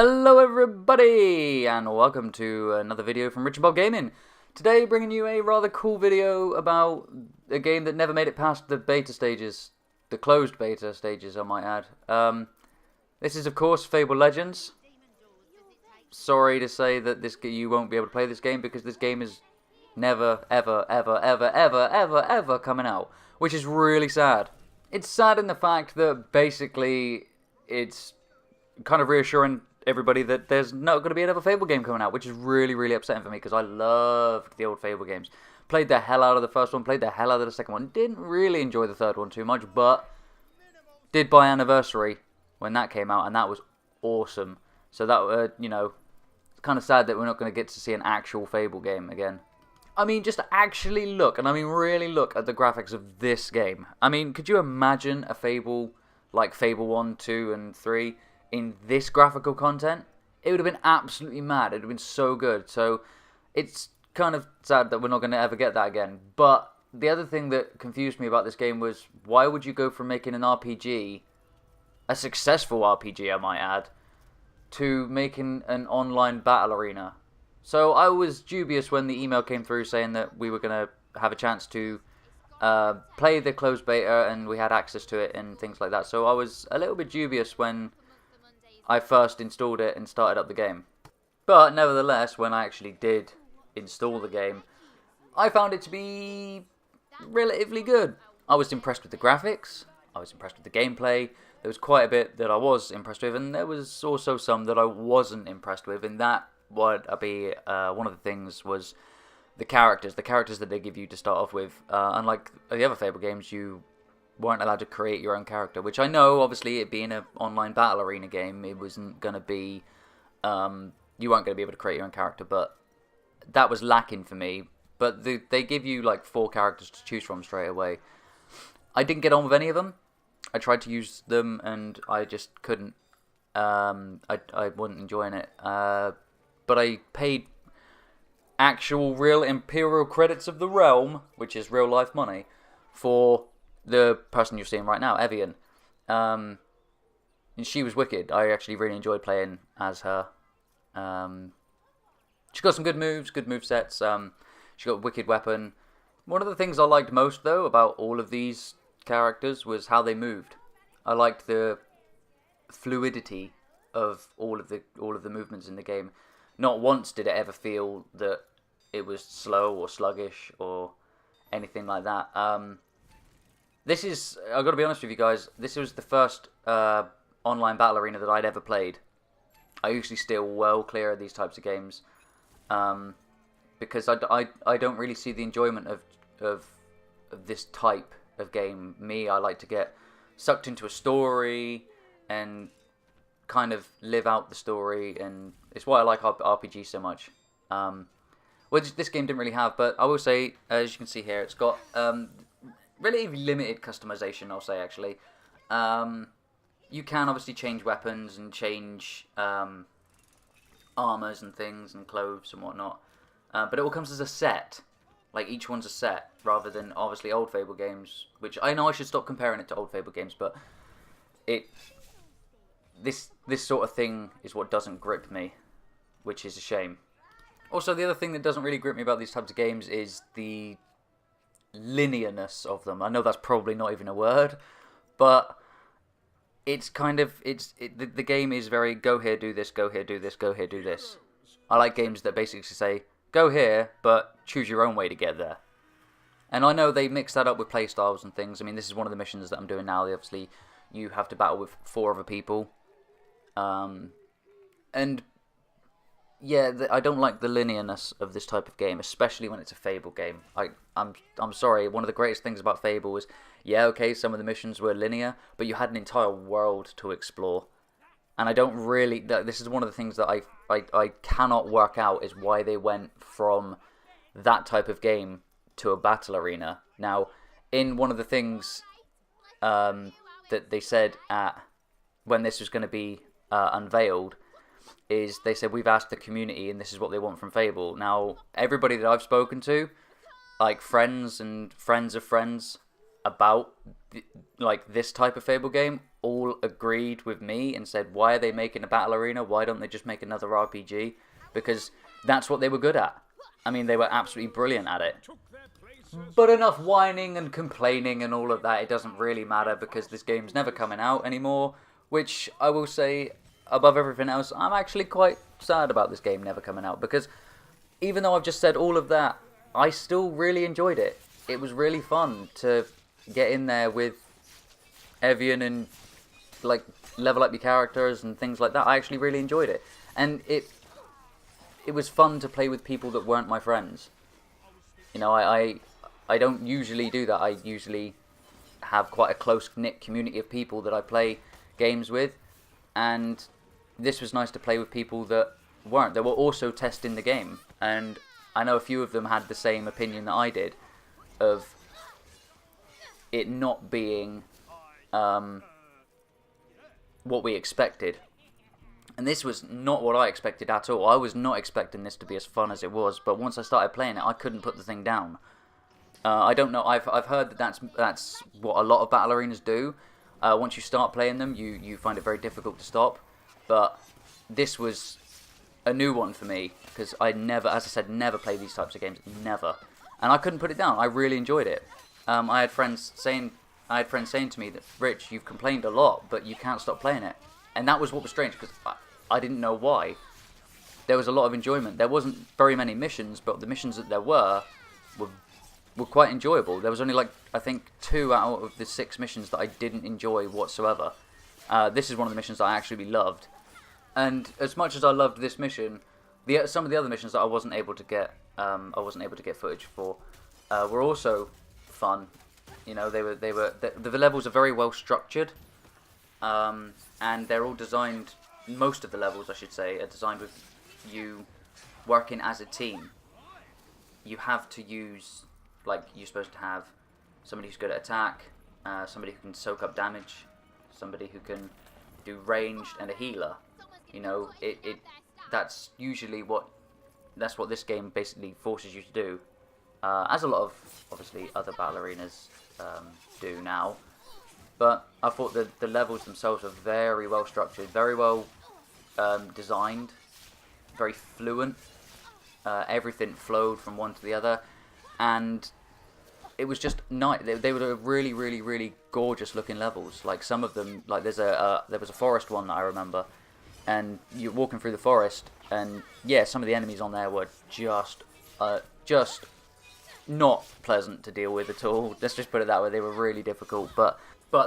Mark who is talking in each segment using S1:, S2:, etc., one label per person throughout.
S1: Hello everybody, and welcome to another video from Richard Bob Gaming. Today bringing you a rather cool video about a game that never made it past the beta stages. The closed beta stages, I might add. This is of course Fable Legends. Sorry to say that you won't be able to play this game because this game is never, ever coming out. Which is really sad. It's sad in the fact that basically it's kind of reassuring everybody that there's not going to be another Fable game coming out, which is really upsetting for me because I loved the old Fable games. Played the hell out of the first one, played the hell out of the second one. Didn't really enjoy the third one too much, but did buy Anniversary when that came out, and that was awesome. So that, it's kind of sad that we're not going to get to see an actual Fable game again. I mean, just actually look, and I mean really look at the graphics of this game. I mean, could you imagine a Fable like Fable 1, 2, and 3 in this graphical content? It would have been absolutely mad. It would have been so good. So it's kind of sad that we're not going to ever get that again. But the other thing that confused me about this game was, why would you go from making an RPG, a successful RPG I might add, to making an online battle arena? So I was dubious when the email came through saying that we were going to have a chance to play the closed beta and we had access to it and things like that. So I was a little bit dubious when I first installed it and started up the game. But nevertheless, when I actually did install the game, I found it to be relatively good. I was impressed with the graphics, I was impressed with the gameplay. There was quite a bit that I was impressed with, and there was also some that I wasn't impressed with, and that would be one of the things was the characters that they give you to start off with. Unlike the other Fable games, you weren't allowed to create your own character, which I know, obviously, it being an online battle arena game, it wasn't going to be, you weren't going to be able to create your own character, but that was lacking for me. But they give you like 4 characters to choose from straight away. I didn't get on with any of them. I tried to use them and I just couldn't. I wasn't enjoying it. But I paid actual real Imperial credits of the realm, which is real life money, for the person you're seeing right now, Evian. And she was wicked. I actually really enjoyed playing as her. She got some good moves, good movesets. She got a wicked weapon. One of the things I liked most, though, about all of these characters was how they moved. I liked the fluidity of all of the movements in the game. Not once did it ever feel that it was slow or sluggish or anything like that. This is, I've got to be honest with you guys, this was the first online battle arena that I'd ever played. I usually steer well clear of these types of games because I don't really see the enjoyment of this type of game. Me, I like to get sucked into a story and kind of live out the story, and it's why I like RPG so much. Which this game didn't really have, but I will say, as you can see here, it's got relatively limited customization, I'll say, actually. You can obviously change weapons and change armors and things and clothes and whatnot, but it all comes as a set. Like, each one's a set, rather than, obviously, old Fable games, which I know I should stop comparing it to old Fable games, but this sort of thing is what doesn't grip me, which is a shame. Also, the other thing that doesn't really grip me about these types of games is the linearness of them. I know that's probably not even a word, but it's kind of, the game is very, go here, do this, go here, do this, go here, do this. I like games that basically say, go here, but choose your own way to get there. And I know they mix that up with playstyles and things. I mean, this is one of the missions that I'm doing now. Obviously, you have to battle with 4 other people. And yeah, I don't like the linearness of this type of game, especially when it's a Fable game. I'm sorry, one of the greatest things about Fable is, yeah, okay, some of the missions were linear, but you had an entire world to explore. And I don't really, this is one of the things that I cannot work out, is why they went from that type of game to a battle arena. Now, in one of the things that they said when this was going to be unveiled, is they said, we've asked the community and this is what they want from Fable. Now, everybody that I've spoken to, like friends and friends of friends, about like this type of Fable game, all agreed with me and said, why are they making a battle arena? Why don't they just make another RPG? Because that's what they were good at. I mean, they were absolutely brilliant at it. But enough whining and complaining and all of that. It doesn't really matter because this game's never coming out anymore. Which I will say, above everything else, I'm actually quite sad about this game never coming out. Because even though I've just said all of that, I still really enjoyed it. It was really fun to get in there with Evian and like level up your characters and things like that. I actually really enjoyed it. And it was fun to play with people that weren't my friends. You know, I don't usually do that. I usually have quite a close-knit community of people that I play games with. And this was nice to play with people that weren't. They were also testing the game. And I know a few of them had the same opinion that I did of it not being what we expected. And this was not what I expected at all. I was not expecting this to be as fun as it was, but once I started playing it, I couldn't put the thing down. I don't know. I've heard that that's what a lot of battle arenas do. Once you start playing them, you find it very difficult to stop. But this was a new one for me because I never, as I said, never play these types of games. Never, and I couldn't put it down. I really enjoyed it. I had friends saying to me that, Rich, you've complained a lot, but you can't stop playing it. And that was what was strange because I didn't know why. There was a lot of enjoyment. There wasn't very many missions, but the missions that there were quite enjoyable. There was only like, I think, 2 out of the 6 missions that I didn't enjoy whatsoever. This is one of the missions that I actually loved. And as much as I loved this mission, some of the other missions that I wasn't able to get footage for, were also fun. You know, the levels are very well structured, and they're all designed. Most of the levels, I should say, are designed with you working as a team. You have to use, like, you're supposed to have somebody who's good at attack, somebody who can soak up damage, somebody who can do ranged, and a healer. You know, that's usually what this game basically forces you to do, as a lot of obviously other battle arenas do now. But I thought that the levels themselves are very well structured, very well designed, very fluent. Everything flowed from one to the other, and it was just nice. They were really, really, really gorgeous looking levels. Like some of them, like there was a forest one that I remember, and you're walking through the forest, and yeah, some of the enemies on there were just not pleasant to deal with at all. Let's just put it that way. They were really difficult, but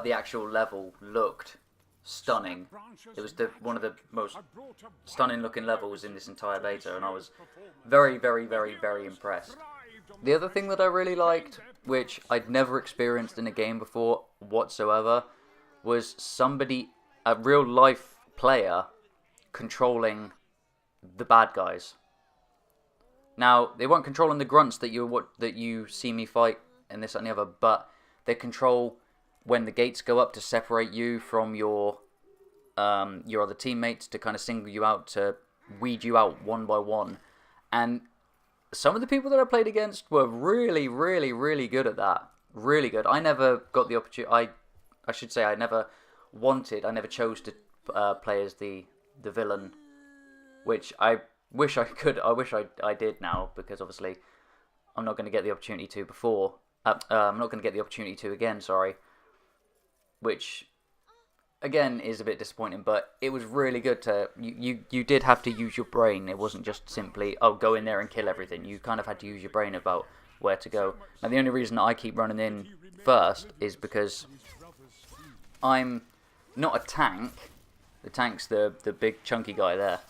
S1: the actual level looked stunning. It was one of the most stunning looking levels in this entire beta, and I was very, very, very, very impressed. The other thing that I really liked, which I'd never experienced in a game before whatsoever, was a real life player, controlling the bad guys. Now, they weren't controlling the grunts that you see me fight and this and the other, but they control when the gates go up to separate you from your other teammates, to kind of single you out, to weed you out one by one. And some of the people that I played against were really, really, really good at that. Really good. I never got the opportunity. I should say I never chose to play as the villain, which I wish I could. I wish I did now, because obviously I'm not going to get the opportunity to before. I'm not going to get the opportunity to again. Sorry. Which, again, is a bit disappointing, but it was really good to... You did have to use your brain. It wasn't just simply, oh, go in there and kill everything. You kind of had to use your brain about where to go. Now, the only reason I keep running in first is because I'm not a tank. The tank's the big chunky guy there.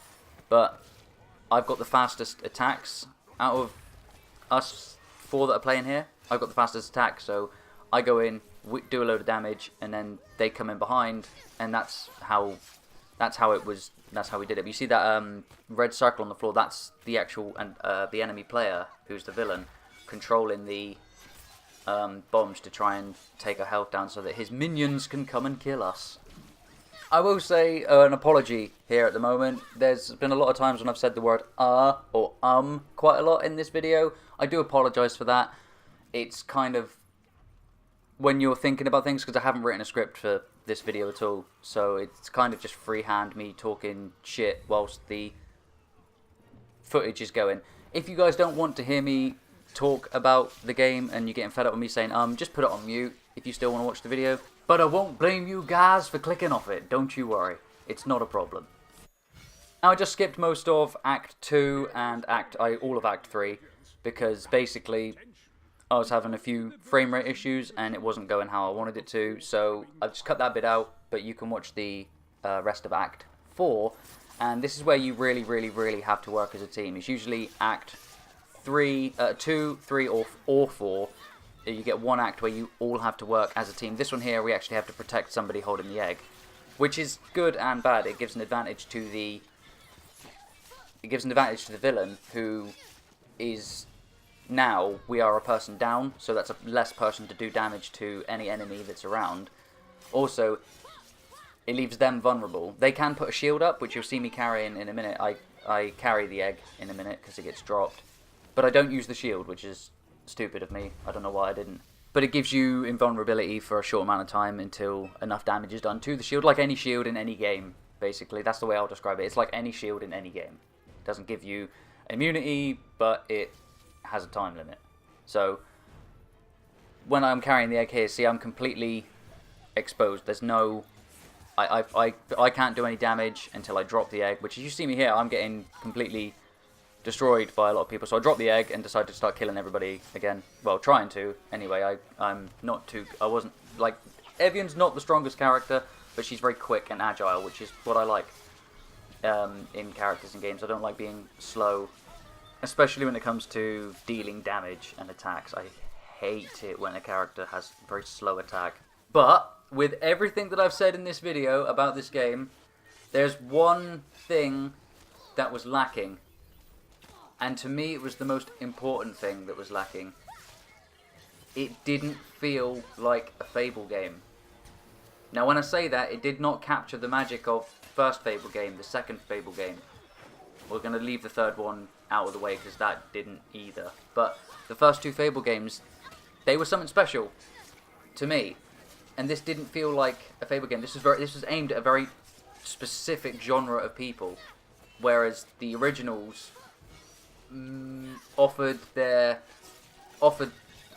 S1: But I've got the fastest attacks out of us 4 that are playing here. I've got the fastest attack, so I go in, do a load of damage, and then they come in behind, and that's how it was. That's how we did it. But you see that red circle on the floor? That's the actual the enemy player, who's the villain, controlling the bombs to try and take our health down so that his minions can come and kill us. I will say an apology here at the moment. There's been a lot of times when I've said the word or quite a lot in this video. I do apologise for that. It's kind of when you're thinking about things, because I haven't written a script for this video at all. So it's kind of just freehand me talking shit whilst the footage is going. If you guys don't want to hear me talk about the game and you're getting fed up with me saying just put it on mute if you still want to watch the video. But I won't blame you guys for clicking off it, don't you worry. It's not a problem. Now I just skipped most of Act 2 and all of Act 3 because basically I was having a few frame rate issues and it wasn't going how I wanted it to, so I just cut that bit out, but you can watch the rest of Act 4, and this is where you really, really, really have to work as a team. It's usually Act 2, 3, or 4. You get one act where you all have to work as a team. This one here, we actually have to protect somebody holding the egg, which is good and bad. It gives an advantage to the villain, who is now we are a person down, so that's a less person to do damage to any enemy that's around. Also, it leaves them vulnerable. They can put a shield up, which you'll see me carrying in a minute. I carry the egg in a minute because it gets dropped. But I don't use the shield, which is stupid of me. I don't know why I didn't. But it gives you invulnerability for a short amount of time until enough damage is done to the shield. Like any shield in any game, basically. That's the way I'll describe it. It's like any shield in any game. It doesn't give you immunity, but it has a time limit. So, when I'm carrying the egg here, see, I'm completely exposed. There's no... I can't do any damage until I drop the egg, which, as you see me here, I'm getting completely destroyed by a lot of people. So I dropped the egg and decided to start killing everybody again. Well, trying to. Anyway, I wasn't, like, Evian's not the strongest character, but she's very quick and agile, which is what I like in characters in games. I don't like being slow, especially when it comes to dealing damage and attacks. I hate it when a character has very slow attack. But with everything that I've said in this video about this game, there's one thing that was lacking. And to me, it was the most important thing that was lacking. It didn't feel like a Fable game. Now, when I say that, it did not capture the magic of the first Fable game, the second Fable game. We're going to leave the third one out of the way because that didn't either. But the first two Fable games, they were something special to me. And this didn't feel like a Fable game. This was aimed at a very specific genre of people, whereas the originals offered a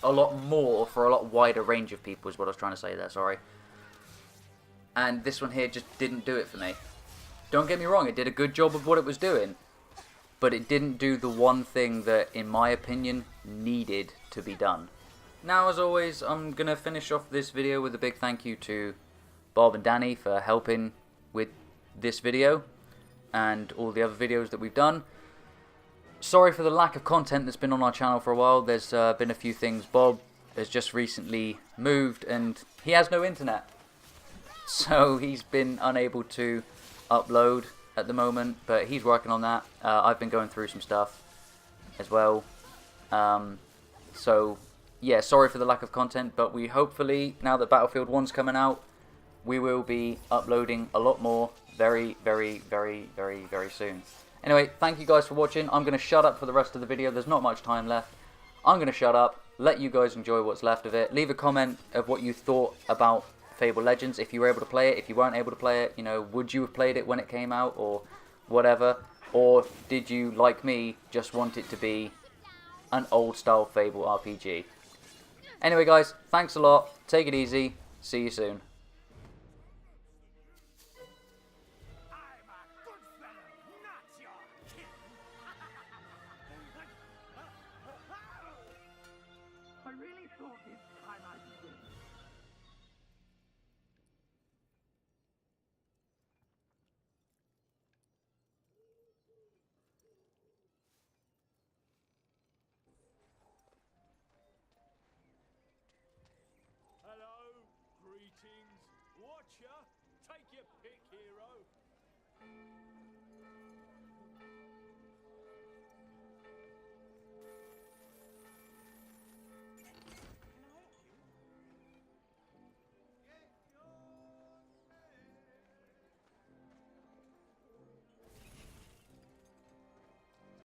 S1: lot more for a lot wider range of people, is what I was trying to say there, sorry. And this one here just didn't do it for me. Don't get me wrong, it did a good job of what it was doing, but it didn't do the one thing that, in my opinion, needed to be done. Now, as always, I'm going to finish off this video with a big thank you to Bob and Danny for helping with this video and all the other videos that we've done. Sorry for the lack of content that's been on our channel for a while. There's been a few things. Bob has just recently moved and he has no internet. So he's been unable to upload at the moment, but he's working on that. I've been going through some stuff as well. So, yeah, sorry for the lack of content, but we hopefully, now that Battlefield 1's coming out, we will be uploading a lot more very, very, very, very, very soon. Anyway, thank you guys for watching. I'm going to shut up for the rest of the video. There's not much time left. I'm going to shut up, let you guys enjoy what's left of it. Leave a comment of what you thought about Fable Legends, if you were able to play it, if you weren't able to play it, you know, would you have played it when it came out, or whatever? Or did you, like me, just want it to be an old-style Fable RPG? Anyway, guys, thanks a lot. Take it easy. See you soon.
S2: I really thought this time I'd win.
S3: Hello, greetings, watcher, take your pick, hero.